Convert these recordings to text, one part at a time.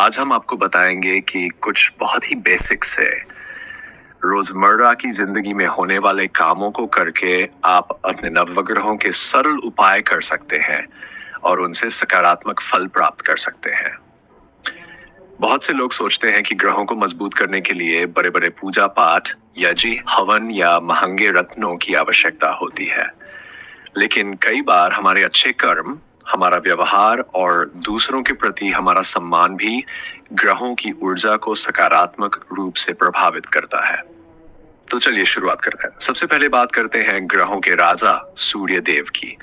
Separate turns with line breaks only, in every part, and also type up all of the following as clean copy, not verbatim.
आज हम आपको बताएंगे कि कुछ बहुत ही बेसिक से रोजमर्रा की जिंदगी में होने वाले कामों को करके आप अपने नवग्रहों के सरल उपाय कर सकते हैं और उनसे सकारात्मक फल प्राप्त कर सकते हैं। बहुत से लोग सोचते हैं कि ग्रहों को मजबूत करने के लिए बड़े बड़े पूजा पाठ, यज्ञ, हवन या महंगे रत्नों की आवश्यकता होती है। लेकिन कई बार हमारे अच्छे कर्म, हमारा व्यवहार और दूसरों के प्रति हमारा सम्मान भी ग्रहों की ऊर्जा को सकारात्मक रूप से प्रभावित करता है। तो चलिए शुरुआत करते हैं। सबसे पहले बात करते हैं ग्रहों के राजा सूर्य देव की।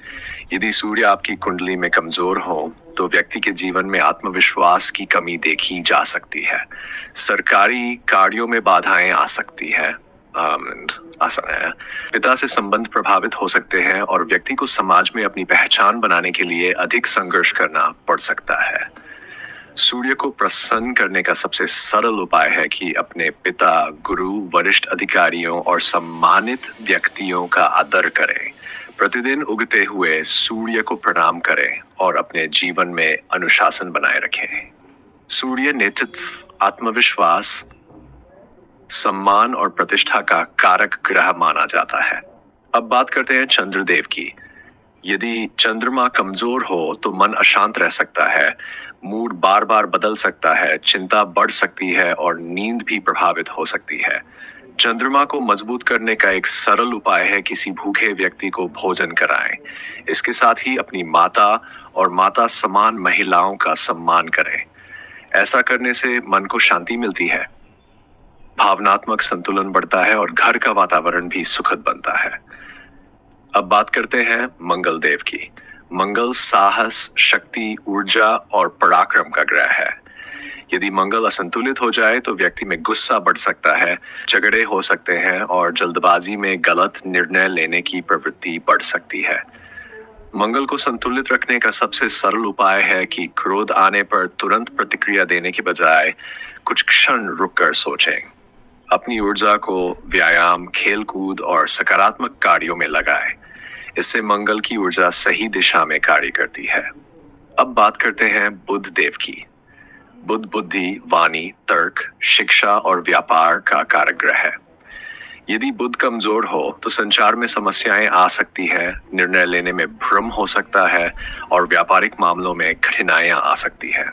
यदि सूर्य आपकी कुंडली में कमजोर हो तो व्यक्ति के जीवन में आत्मविश्वास की कमी देखी जा सकती है। सरकारी कार्यों में बाधाएं आ सकती है। आसान है। पिता से संबंध प्रभावित हो सकते हैं और व्यक्ति को समाज में अपनी पहचान बनाने के लिए अधिक संघर्ष करना पड़ सकता है। सूर्य को प्रसन्न करने का सबसे सरल उपाय है कि अपने पिता, गुरु, वरिष्ठ अधिकारियों और सम्मानित व्यक्तियों का आदर करें। प्रतिदिन उगते हुए सूर्य को प्रणाम करें और अपने जीवन में अनुशासन बनाए रखें। सूर्य नेतृत्व, आत्मविश्वास, सम्मान और प्रतिष्ठा का कारक ग्रह माना जाता है। अब बात करते हैं चंद्रदेव की। यदि चंद्रमा कमजोर हो तो मन अशांत रह सकता है, मूड बार बार बदल सकता है, चिंता बढ़ सकती है और नींद भी प्रभावित हो सकती है। चंद्रमा को मजबूत करने का एक सरल उपाय है किसी भूखे व्यक्ति को भोजन कराएं। इसके साथ ही अपनी माता और माता समान महिलाओं का सम्मान करें। ऐसा करने से मन को शांति मिलती है, भावनात्मक संतुलन बढ़ता है और घर का वातावरण भी सुखद बनता है। अब बात करते हैं मंगल देव की। मंगल साहस, शक्ति, ऊर्जा और पराक्रम का ग्रह है। यदि मंगल असंतुलित हो जाए तो व्यक्ति में गुस्सा बढ़ सकता है, झगड़े हो सकते हैं और जल्दबाजी में गलत निर्णय लेने की प्रवृत्ति बढ़ सकती है। मंगल को संतुलित रखने का सबसे सरल उपाय है कि क्रोध आने पर तुरंत प्रतिक्रिया देने की बजाय कुछ क्षण रुककर सोचें। अपनी ऊर्जा को व्यायाम, खेलकूद और सकारात्मक कार्यों में लगाएं। इससे मंगल की ऊर्जा सही दिशा में कार्य करती है। अब बात करते हैं बुध देव की। बुध बुद्धि, वाणी, तर्क, शिक्षा और व्यापार का कारक ग्रह है। यदि बुध कमजोर हो तो संचार में समस्याएं आ सकती हैं, निर्णय लेने में भ्रम हो सकता है और व्यापारिक मामलों में कठिनाइयां आ सकती है।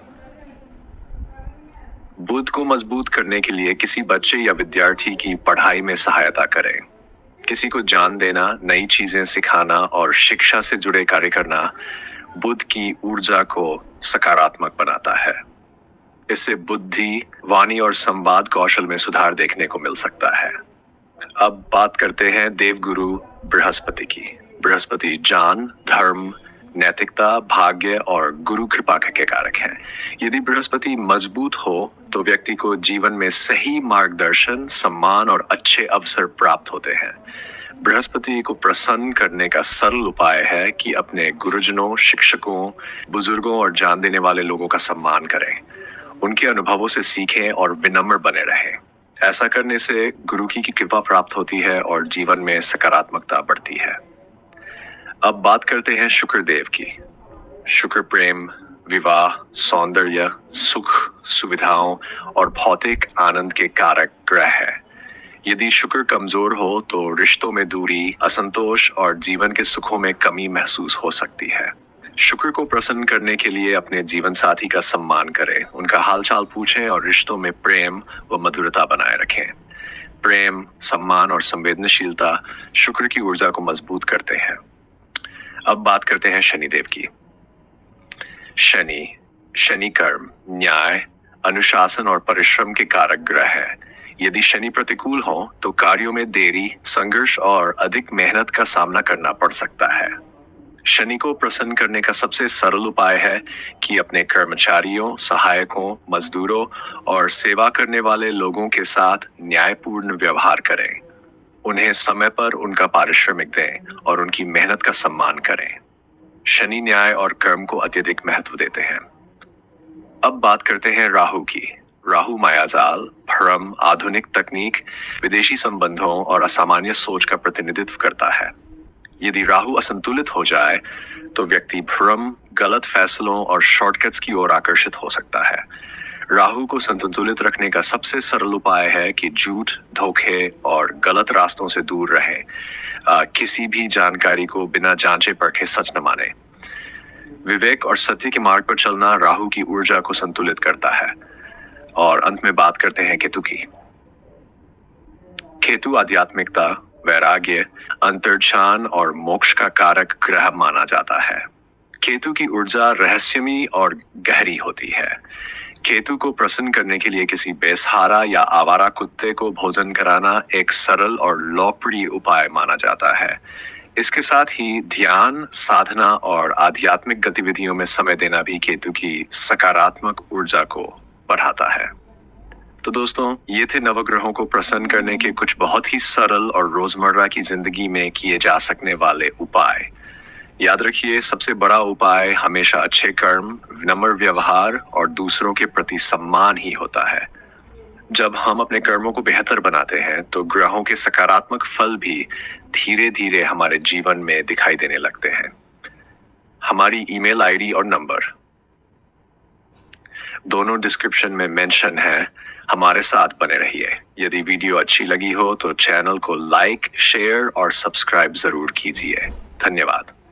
बुध को मजबूत करने के लिए किसी बच्चे या विद्यार्थी की पढ़ाई में सहायता करें। किसी को ज्ञान देना, नई चीजें सिखाना और शिक्षा से जुड़े कार्य करना बुध की ऊर्जा को सकारात्मक बनाता है। इससे बुद्धि, वाणी और संवाद कौशल में सुधार देखने को मिल सकता है। अब बात करते हैं देवगुरु बृहस्पति की। बृहस्पति ज्ञान, धर्म, नैतिकता, भाग्य और गुरु कृपा के कारक हैं। यदि बृहस्पति मजबूत हो तो व्यक्ति को जीवन में सही मार्गदर्शन, सम्मान और अच्छे अवसर प्राप्त होते हैं। बृहस्पति को प्रसन्न करने का सरल उपाय है कि अपने गुरुजनों, शिक्षकों, बुजुर्गों और जान देने वाले लोगों का सम्मान करें। उनके अनुभवों से सीखें और विनम्र बने रहें। ऐसा करने से गुरु की कृपा प्राप्त होती है और जीवन में सकारात्मकता बढ़ती है। अब बात करते हैं शुक्र देव की। शुक्र प्रेम, विवाह, सौंदर्य, सुख, सुविधाओं और भौतिक आनंद के कारक ग्रह है। यदि शुक्र कमजोर हो तो रिश्तों में दूरी, असंतोष और जीवन के सुखों में कमी महसूस हो सकती है। शुक्र को प्रसन्न करने के लिए अपने जीवन साथी का सम्मान करें, उनका हालचाल पूछें और रिश्तों में प्रेम व मधुरता बनाए रखें। प्रेम, सम्मान और संवेदनशीलता शुक्र की ऊर्जा को मजबूत करते हैं। अब बात करते हैं शनिदेव की। शनि कर्म, न्याय, अनुशासन और परिश्रम के कारक ग्रह है। यदि शनि प्रतिकूल हो तो कार्यों में देरी, संघर्ष और अधिक मेहनत का सामना करना पड़ सकता है। शनि को प्रसन्न करने का सबसे सरल उपाय है कि अपने कर्मचारियों, सहायकों, मजदूरों और सेवा करने वाले लोगों के साथ न्यायपूर्ण व्यवहार करें। उन्हें समय पर उनका पारिश्रमिक दें और उनकी मेहनत का सम्मान करें। शनि न्याय और कर्म को अत्यधिक महत्व देते हैं। अब बात करते हैं राहु की। राहु मायाजाल, भ्रम, आधुनिक तकनीक, विदेशी संबंधों और असामान्य सोच का प्रतिनिधित्व करता है। यदि राहु असंतुलित हो जाए तो व्यक्ति भ्रम, गलत फैसलों और शॉर्टकट्स की ओर आकर्षित हो सकता है। राहु को संतुलित रखने का सबसे सरल उपाय है कि झूठ, धोखे और गलत रास्तों से दूर रहें। किसी भी जानकारी को बिना जांचे परखे सच न माने। विवेक और सत्य के मार्ग पर चलना राहु की ऊर्जा को संतुलित करता है। और अंत में बात करते हैं केतु की। केतु आध्यात्मिकता, वैराग्य, अंतर्ध्यान और मोक्ष का कारक ग्रह माना जाता है। केतु की ऊर्जा रहस्यमयी और गहरी होती है। केतु को प्रसन्न करने के लिए किसी बेसहारा या आवारा कुत्ते को भोजन कराना एक सरल और लोकप्रिय उपाय माना जाता है। इसके साथ ही ध्यान, साधना और आध्यात्मिक गतिविधियों में समय देना भी केतु की सकारात्मक ऊर्जा को बढ़ाता है। तो दोस्तों, ये थे नवग्रहों को प्रसन्न करने के कुछ बहुत ही सरल और रोजमर्रा की जिंदगी में किए जा सकने वाले उपाय। याद रखिए, सबसे बड़ा उपाय हमेशा अच्छे कर्म, विनम्र व्यवहार और दूसरों के प्रति सम्मान ही होता है। जब हम अपने कर्मों को बेहतर बनाते हैं तो ग्रहों के सकारात्मक फल भी धीरे धीरे हमारे जीवन में दिखाई देने लगते हैं। हमारी ईमेल आईडी और नंबर दोनों डिस्क्रिप्शन में मेंशन है। हमारे साथ बने रहिए। यदि वीडियो अच्छी लगी हो तो चैनल को लाइक, शेयर और सब्सक्राइब जरूर कीजिए। धन्यवाद।